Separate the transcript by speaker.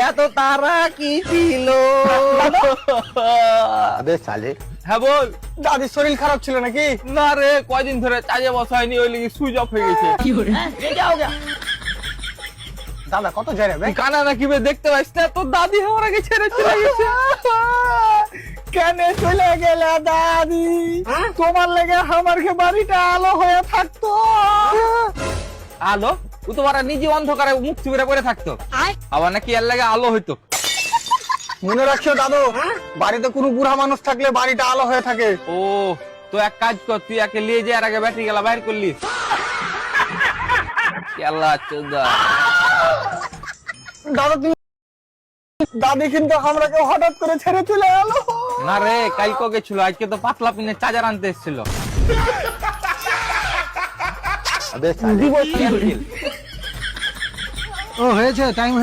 Speaker 1: এত তারা কি ছিল?
Speaker 2: अबे साले
Speaker 1: হ্যাঁ বল।
Speaker 3: দাদির শরীর খারাপ ছিল নাকি?
Speaker 1: না রে, কয়দিন ধরে চাজে বসা হয়নি, ওই লিগে সুইচ অফ হয়ে গেছে।
Speaker 3: দাদা কত যায় রে?
Speaker 1: কানা নাকি বে, দেখতে পাইস না তোর দাদি আমার আগে ছেড়ে চলে গেছে।
Speaker 3: কেন চলে গেলে দাদি? তোমার লেগে আমার বাড়িটা আলো হয়ে থাকতো।
Speaker 1: আলো? ও তো ওরা নিজে অন্ধকারে মুখ চুপড়ে পড়ে থাকতো, আবার নাকি এর লাগে আলো হইতো।
Speaker 3: মনে রাখিও দাদু, বাড়িতে কোনো বুড়া মানুষ থাকলে বাড়িটা আলো হয়ে থাকে।
Speaker 1: ও, তো এক কাজ কর, তুই একে নিয়ে যে আর আগে ব্যাটারি গেলা বাইর করলি। কেলা চোদা।
Speaker 3: দাদা তুমি, দাদি কিন্তু আমরাকে হঠাৎ করে ছেড়ে চলে গেল।
Speaker 1: না রে, কালকে গেছিল, আজকে তো পাতলা পিনে চার্জার আনতে এসেছিল।
Speaker 2: अबे साले
Speaker 3: ও হয়েছে টাইম